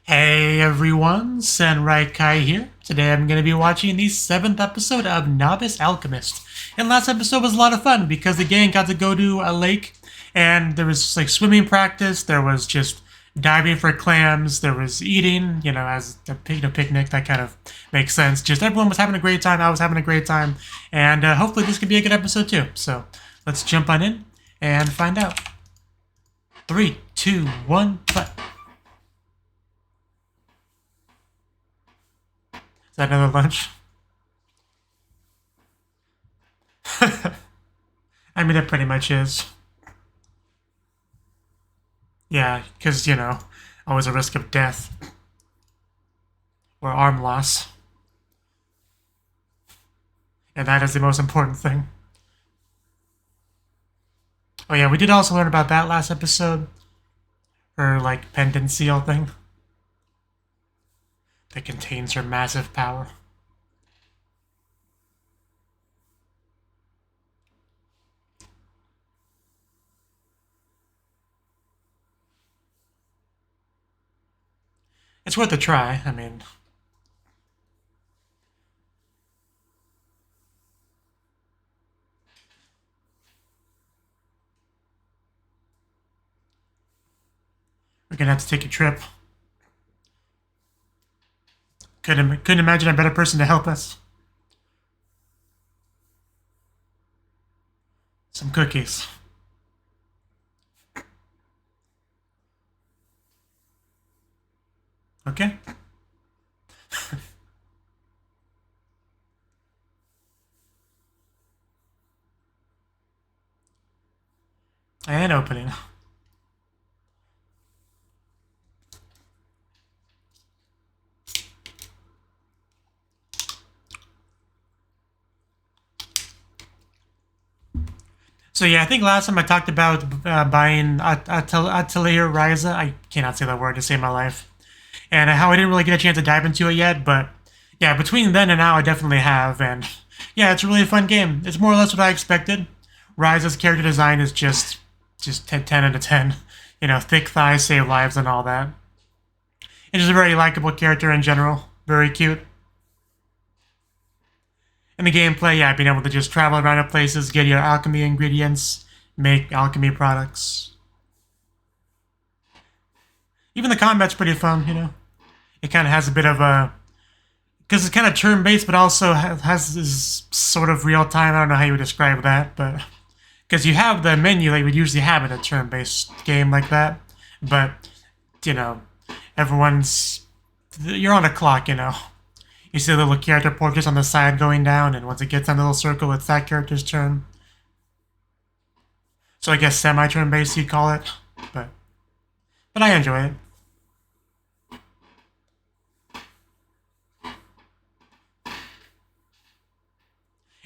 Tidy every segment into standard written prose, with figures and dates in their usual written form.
Hey everyone, Senrai Kai here. Today I'm going to be watching the 7th episode of Novice Alchemist. And last episode was a lot of fun because the gang got to go to a lake and there was like swimming practice, there was just diving for clams, there was eating, as a picnic, that kind of makes sense. Just everyone was having a great time, I was having a great time, and hopefully this could be a good episode too. So let's jump on in and find out. 3, 2, 1, play. Is that another lunch? I mean, it pretty much is. Yeah, because, always a risk of death. Or arm loss. And that is the most important thing. Oh yeah, we did also learn about that last episode. Her, pendant seal thing. That contains her massive power. It's worth a try, I mean. We're gonna have to take a trip. Couldn't imagine a better person to help us. Some cookies. Okay. And opening. So yeah, I think last time I talked about buying Atelier Ryza. I cannot say that word to save my life. And how I didn't really get a chance to dive into it yet, but yeah, between then and now I definitely have, and yeah, it's a really fun game. It's more or less what I expected. Ryza's character design is just 10 out of 10. Thick thighs save lives and all that. And just a very likable character in general. Very cute. In the gameplay, yeah, being able to just travel around to places, get your alchemy ingredients, make alchemy products. Even the combat's pretty fun. It kind of has a bit of a... Because it's kind of turn-based, but also has this sort of real-time. I don't know how you would describe that, but... Because you have the menu that you would usually have in a turn-based game like that. But, everyone's... You're on a clock. You see the little character portraits on the side going down, and once it gets on the little circle, it's that character's turn. So I guess semi-turn-based, you'd call it. But I enjoy it.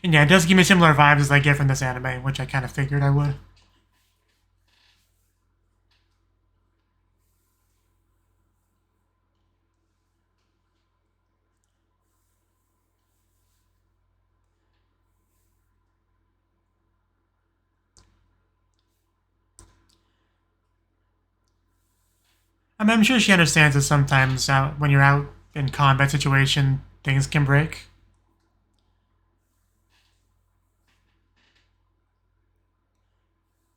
And yeah, it does give me similar vibes as I get from this anime, which I kind of figured I would. I mean, I'm sure she understands that sometimes when you're out in combat situation, things can break.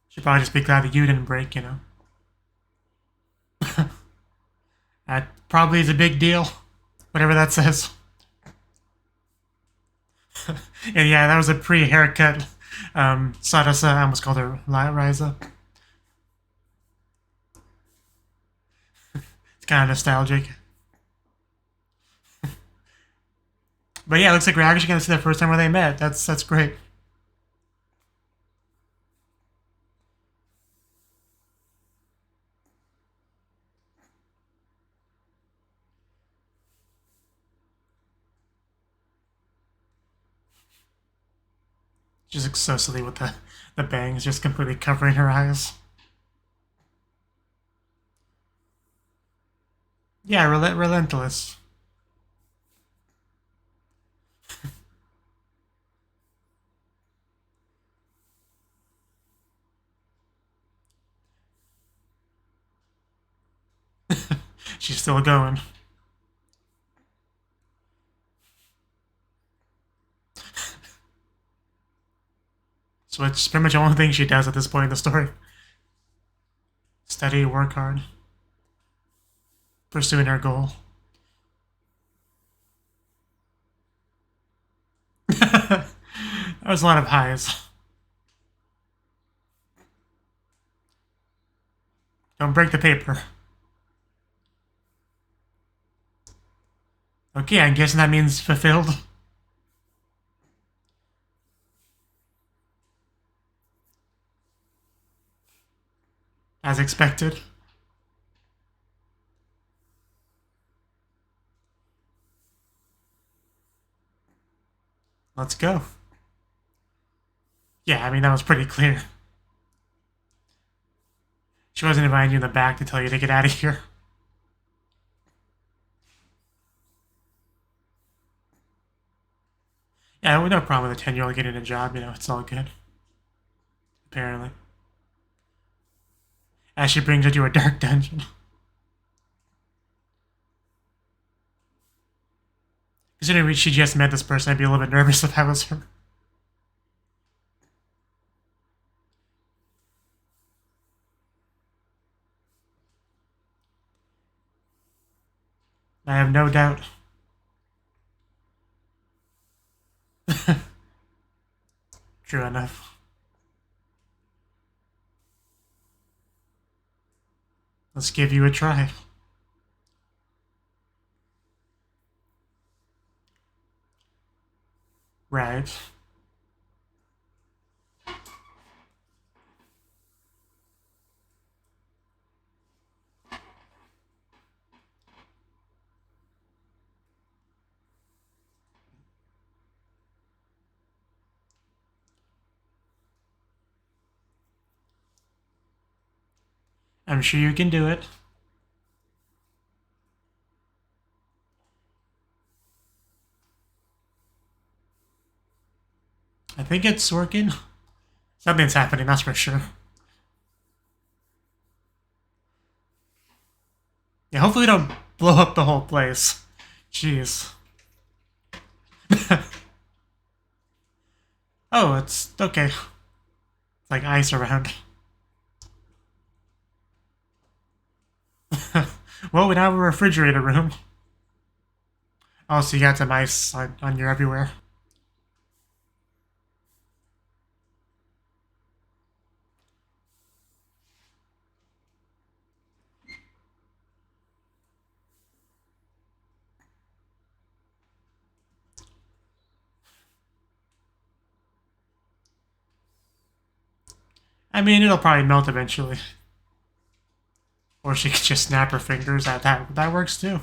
She'd probably just be glad that you didn't break. That probably is a big deal, whatever that says. And yeah, that was a pre-haircut Sadasa. I almost called her Ryza. It's kind of nostalgic. But yeah, it looks like we're actually going to see the first time where they met. That's great. She just looks so silly with the bangs just completely covering her eyes. Yeah, relentless. She's still going. So it's pretty much the only thing she does at this point in the story. Study, work hard. Pursuing her goal. That was a lot of highs. Don't break the paper. Okay, I'm guessing that means fulfilled. As expected. Let's go. Yeah, I mean, that was pretty clear. She wasn't inviting you in the back to tell you to get out of here. Yeah, no problem with a 10-year-old getting a job, you know, it's all good. Apparently. As she brings her to a dark dungeon. Considering she just met this person, I'd be a little bit nervous if I was her. I have no doubt. True enough. Let's give you a try. Right. I'm sure you can do it. I think it's working. Something's happening, that's for sure. Yeah, hopefully we don't blow up the whole place. Jeez. Oh, it's okay. It's like ice around. Well, we now have a refrigerator room. Oh, so you got some ice on your everywhere. I mean, it'll probably melt eventually. Or she could just snap her fingers. That works too.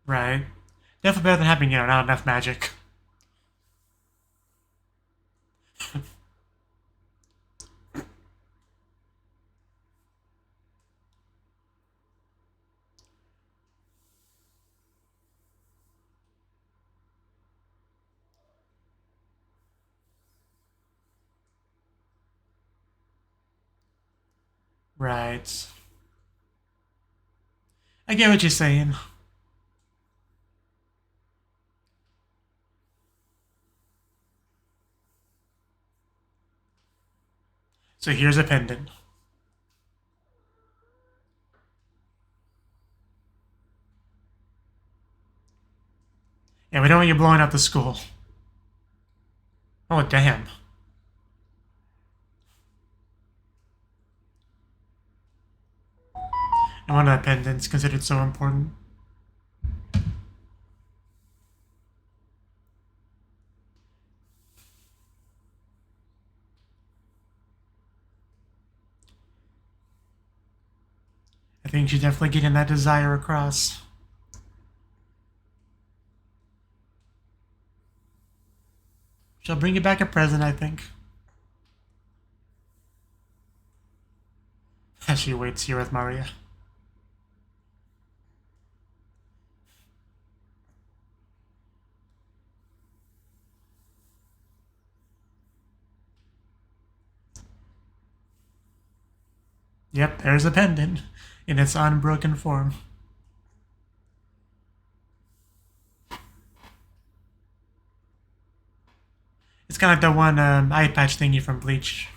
Right. Definitely better than having, you know, not enough magic. Right. I get what you're saying. So here's a pendant. Yeah, we don't want you blowing up the school. Oh, damn. No wonder that pendant's considered so important. I think she's definitely getting that desire across. She'll bring you back a present, I think. As she waits here with Maria. Yep, there's a pendant in its unbroken form. It's kind of like the one eye patch thingy from Bleach.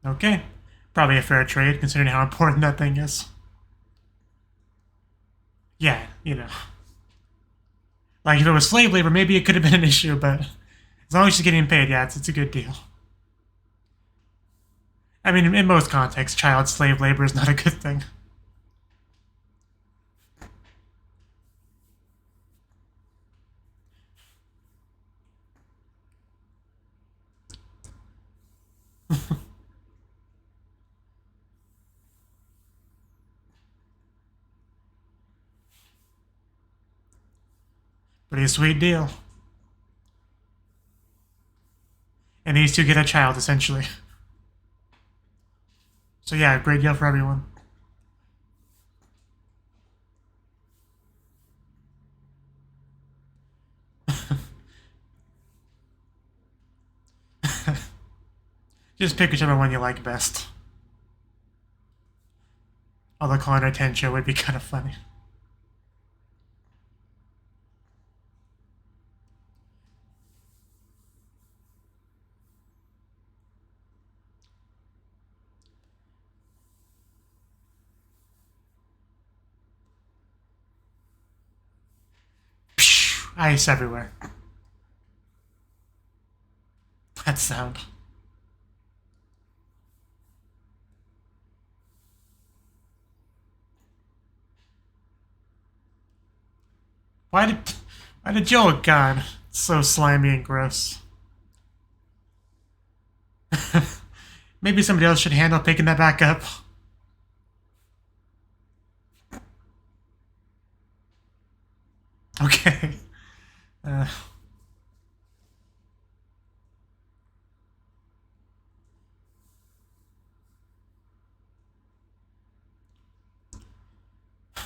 Okay. Probably a fair trade, considering how important that thing is. Yeah, you know. Like, if it was slave labor, maybe it could have been an issue, but as long as she's getting paid, yeah, it's a good deal. I mean, in most contexts, child slave labor is not a good thing. Pretty sweet deal. And these two get a child, essentially. So yeah, great deal for everyone. Just pick whichever one you like best. Although calling her Tencho would be kind of funny. Ice everywhere. That sound. Why did Joe? God, it's so slimy and gross. Maybe somebody else should handle picking that back up. Okay.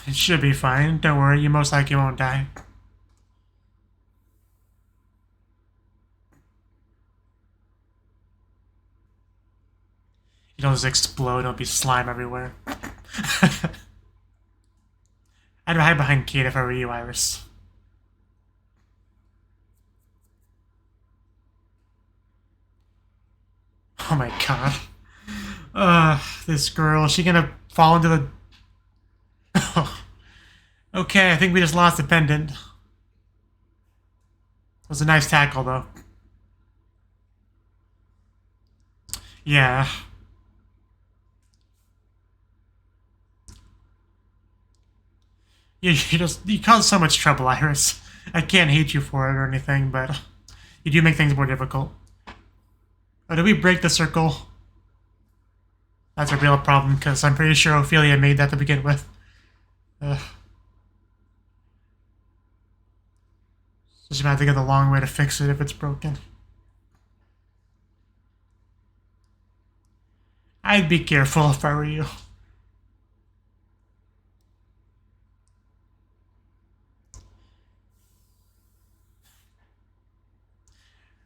It should be fine. Don't worry, you most likely won't die. You don't just explode, don't be slime everywhere. I'd hide behind Kate if I were you, Iris. Oh my god. This girl, is she gonna fall into the... Okay, I think we just lost the pendant. It was a nice tackle, though. Yeah. You cause so much trouble, Iris. I can't hate you for it or anything, but you do make things more difficult. Oh, did we break the circle? That's a real problem, because I'm pretty sure Ophelia made that to begin with. So she's gonna have to go the long way to fix it if it's broken. I'd be careful if I were you.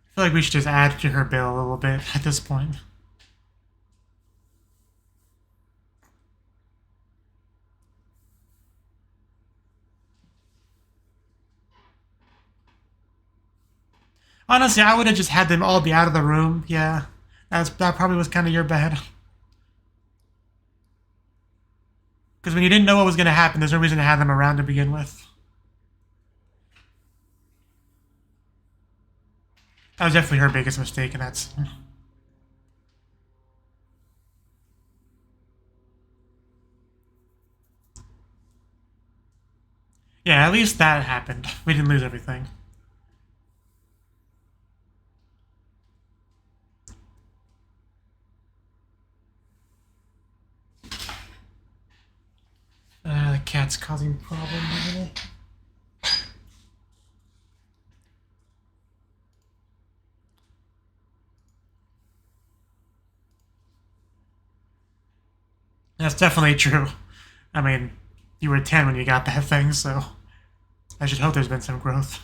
I feel like we should just add to her bill a little bit at this point. Honestly, I would have just had them all be out of the room. Yeah, that probably was kind of your bad. Because when you didn't know what was going to happen, there's no reason to have them around to begin with. That was definitely her biggest mistake in that scene. Yeah, at least that happened. We didn't lose everything. The cat's causing problems, isn't it? That's definitely true. I mean, you were 10 when you got that thing, so... I should hope there's been some growth.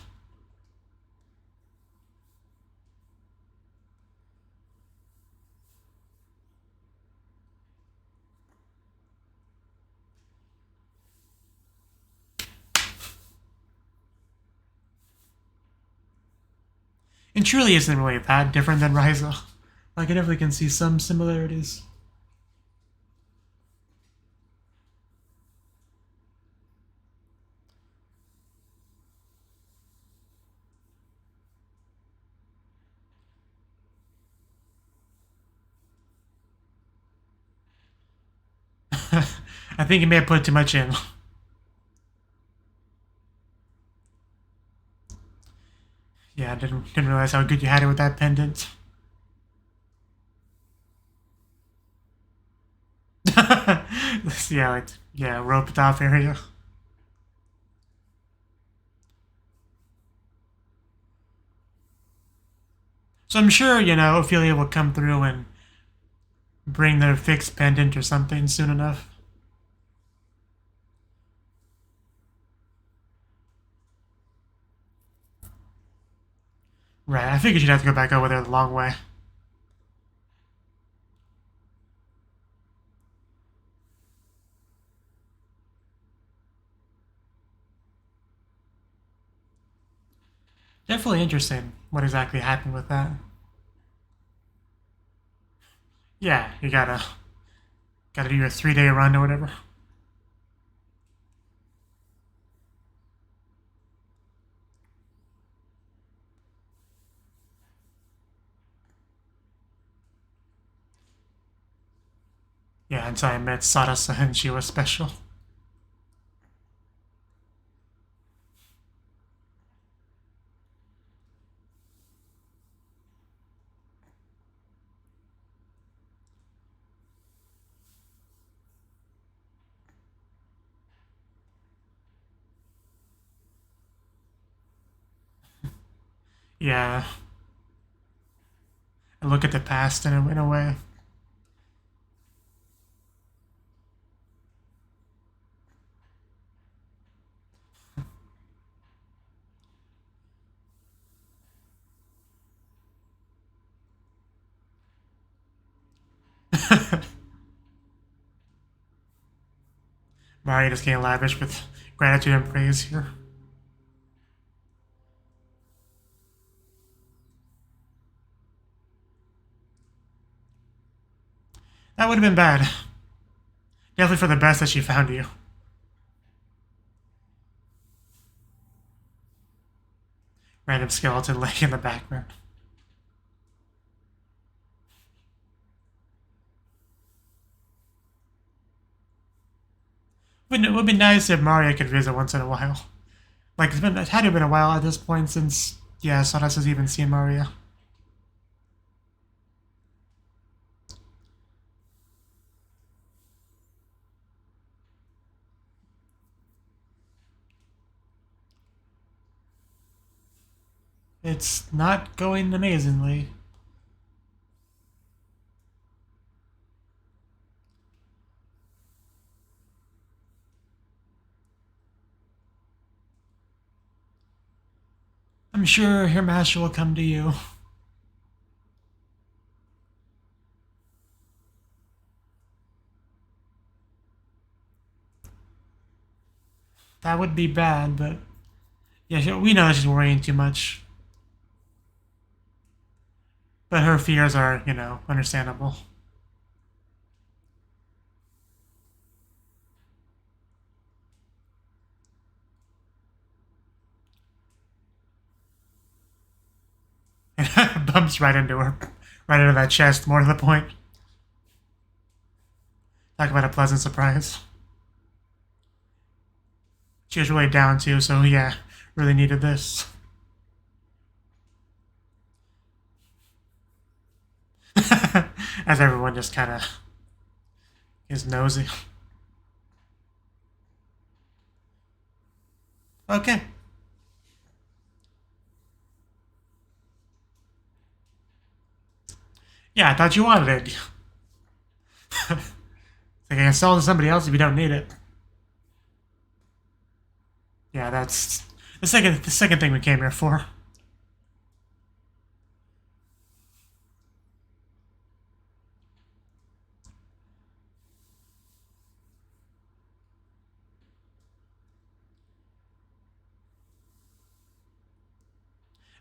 And truly isn't really that different than Ryza. Like, I definitely can see some similarities. I think you may have put too much in. Yeah, I didn't realize how good you had it with that pendant. Yeah, roped off area. So I'm sure, Ophelia will come through and bring their fixed pendant or something soon enough. Right, I figured you'd have to go back over there the long way. Definitely interesting what exactly happened with that. Yeah, you gotta do your 3-day run or whatever. Yeah, until I met Sarasa and she was special. Yeah. I look at the past in a way. Mario just getting lavish with gratitude and praise here. That would have been bad. Definitely for the best that she found you. Random skeleton laying in the background. It would be nice if Mario could visit once in a while. Like, it had to have been a while at this point since, yeah, Sodas has even seen Mario. It's not going amazingly. I'm sure your master will come to you. That would be bad, but yeah, we know that she's worrying too much. But her fears are, understandable. Bumps right into her. Right into that chest, more to the point. Talk about a pleasant surprise. She was really down too, so yeah, really needed this. As everyone just kind of is nosy. Okay. Yeah, I thought you wanted it. Like, I can sell it to somebody else if you don't need it. Yeah, that's the second thing we came here for.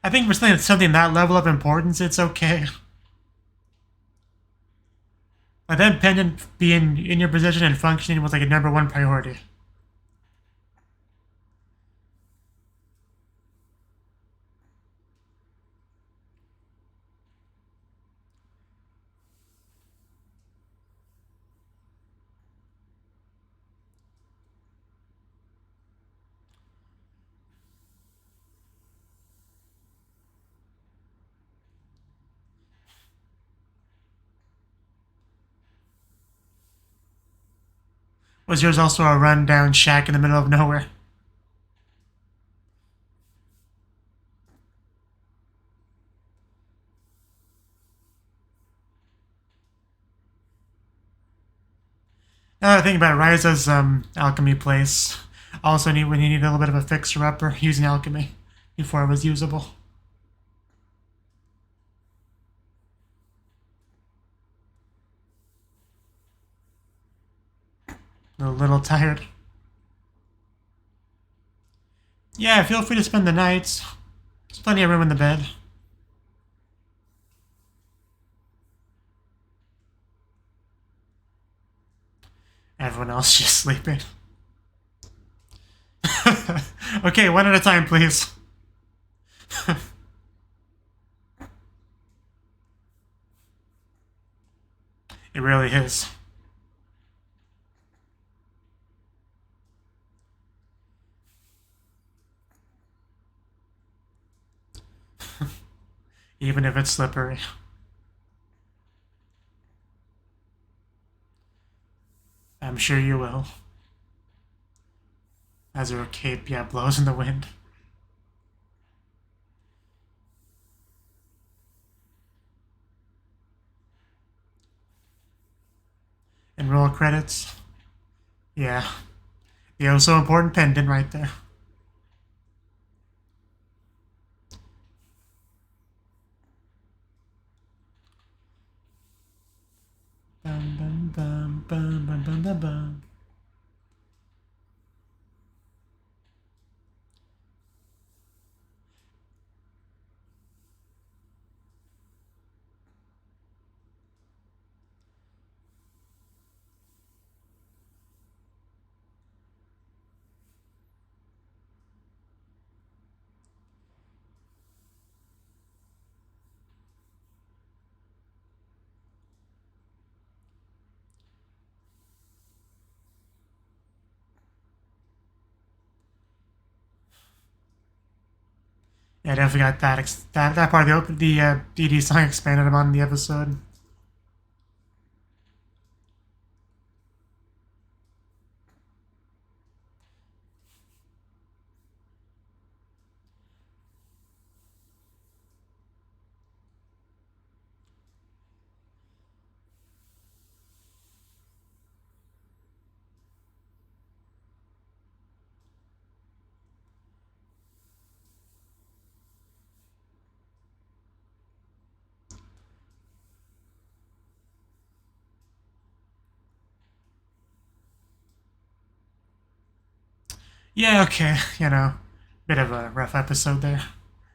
I think for something that level of importance, it's okay. But then pendant being in your position and functioning was like a #1 priority. Was yours also a rundown shack in the middle of nowhere? Now that I think about it, Ryza's alchemy place also when you need a little bit of a fixer-upper using alchemy before it was usable. A little tired. Yeah, feel free to spend the night. There's plenty of room in the bed. Everyone else just sleeping. Okay, one at a time, please. It really is. Even if it's slippery. I'm sure you will. As her cape, blows in the wind. And roll credits. Yeah. The oh so important pendant right there. Bum, bum, bum, bum, bum, bum, bum, bum. Yeah, I definitely got that part of the DD song expanded upon in the episode. Yeah, okay, bit of a rough episode there.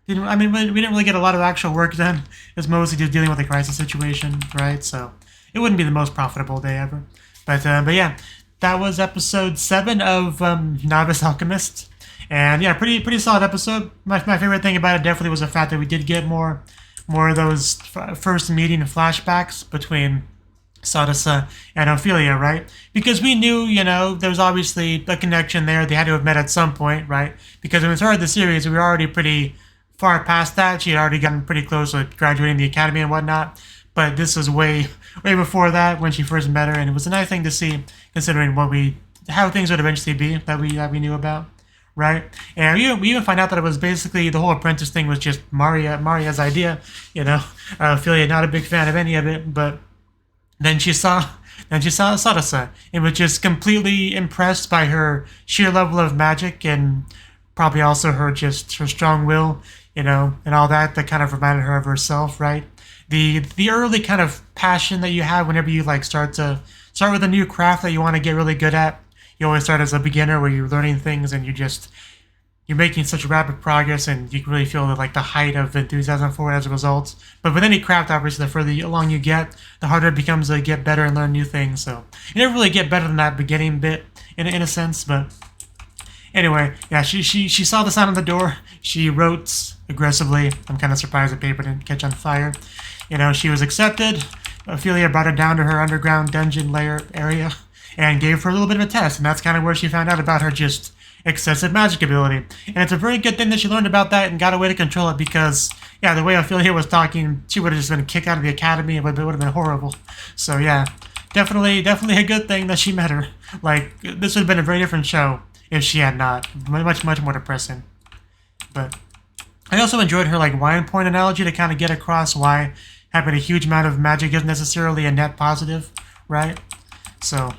We didn't really get a lot of actual work done. It's mostly just dealing with the crisis situation, right? So it wouldn't be the most profitable day ever. But yeah, that was episode 7 of Novice Alchemist, and yeah, pretty solid episode. My favorite thing about it definitely was the fact that we did get more of those first meeting flashbacks between Sadasa and Ophelia, right? Because we knew, there was obviously a connection there. They had to have met at some point, right? Because when we started the series, we were already pretty far past that. She had already gotten pretty close to graduating the academy and whatnot. But this was way before that when she first met her, and it was a nice thing to see, considering how things would eventually be that we knew about, right? And we even find out that it was basically the whole apprentice thing was just Maria's idea, Ophelia not a big fan of any of it, but Then she saw Sadasa and was just completely impressed by her sheer level of magic and probably also her strong will, and all that kind of reminded her of herself, right? The early kind of passion that you have whenever you like start with a new craft that you want to get really good at. You always start as a beginner where you're learning things and you're making such rapid progress, and you can really feel the height of enthusiasm for it as a result. But with any craft, obviously, the further along you get, the harder it becomes to get better and learn new things. So you never really get better than that beginning bit in a sense. But anyway, yeah, she saw the sign on the door. She wrote aggressively. I'm kind of surprised the paper didn't catch on fire. She was accepted. Ophelia brought her down to her underground dungeon lair area and gave her a little bit of a test, and that's kind of where she found out about her excessive magic ability. And it's a very good thing that she learned about that and got a way to control it, because, yeah, the way Ophelia was talking, she would have just been kicked out of the academy. It would have been horrible. So, yeah, definitely a good thing that she met her. This would have been a very different show if she had not. Much more depressing. But I also enjoyed her, wine point analogy to kind of get across why having a huge amount of magic isn't necessarily a net positive, right? So,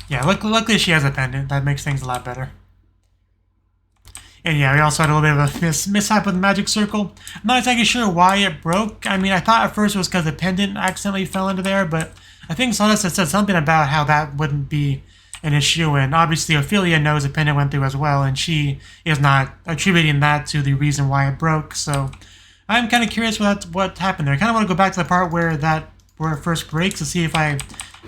yeah, luckily she has a pendant. That makes things a lot better. And yeah, we also had a little bit of a mishap with the magic circle. I'm not exactly sure why it broke. I mean, I thought at first it was because the pendant accidentally fell into there, but I think Sawdust had said something about how that wouldn't be an issue, and obviously Ophelia knows the pendant went through as well, and she is not attributing that to the reason why it broke. So I'm kind of curious what happened there. I kind of want to go back to the part where it first breaks to see if I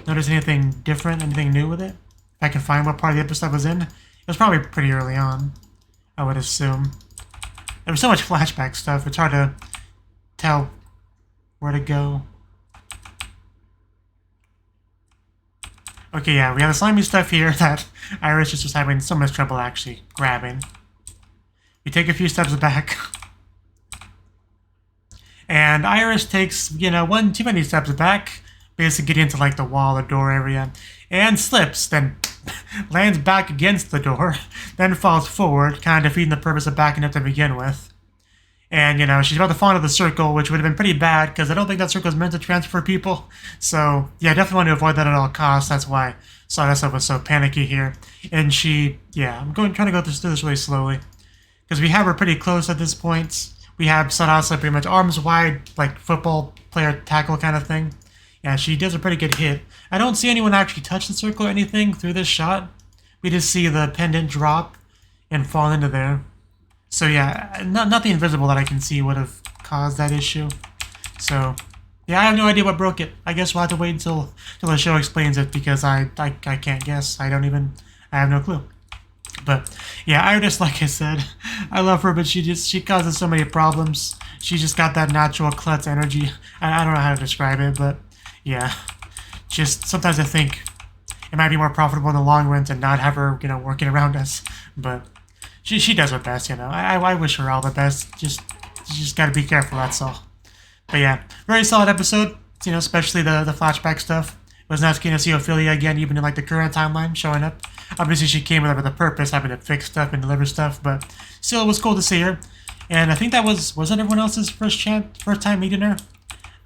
notice anything different, anything new with it. If I can find what part of the episode was in. It was probably pretty early on, I would assume. There was so much flashback stuff, it's hard to tell where to go. Okay, yeah, we have the slimy stuff here that Iris just was having so much trouble actually grabbing. We take a few steps back. And Iris takes, one too many steps back, basically getting into the wall or door area, and slips, then lands back against the door, then falls forward, kind of defeating the purpose of backing up to begin with. And, she's about to fall into the circle, which would have been pretty bad, because I don't think that circle is meant to transfer people. So, yeah, definitely want to avoid that at all costs. That's why Sawdust was so panicky here. And I'm trying to go through this really slowly, because we have her pretty close at this point. We have Sawdust pretty much arms wide, like football player tackle kind of thing. Yeah, she does a pretty good hit. I don't see anyone actually touch the circle or anything through this shot. We just see the pendant drop and fall into there. So yeah, nothing visible that I can see would have caused that issue. So yeah, I have no idea what broke it. I guess we'll have to wait until the show explains it, because I can't guess. I have no clue. But yeah, Iris, like I said, I love her, but she causes so many problems. She just got that natural klutz energy. I don't know how to describe it, but yeah, just sometimes I think it might be more profitable in the long run to not have her, working around us. But she does her best, I wish her all the best. You just gotta be careful, that's all. But yeah, very solid episode, especially the flashback stuff. It was nice getting to see Ophelia again, even in the current timeline, showing up. Obviously she came with a purpose, having to fix stuff and deliver stuff, but still it was cool to see her. And I think that was that everyone else's first time meeting her?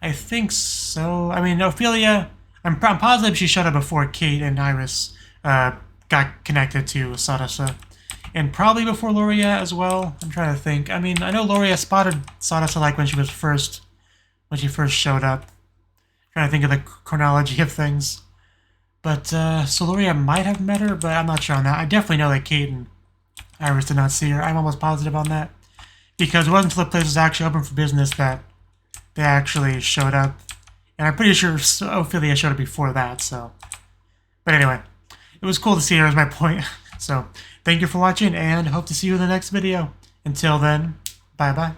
I think so. I mean, Ophelia, I'm positive she showed up before Kate and Iris got connected to Sawdust. And probably before Loria as well. I'm trying to think. I mean, I know Loria spotted Sawdust when she first showed up. Trying to think of the chronology of things. But so Loria might have met her, but I'm not sure on that. I definitely know that Kate and Iris did not see her. I'm almost positive on that, because it wasn't until the place was actually open for business that they actually showed up. And I'm pretty sure Ophelia showed up before that. So, but anyway, it was cool to see her, is my point. So, thank you for watching, and hope to see you in the next video. Until then, bye-bye.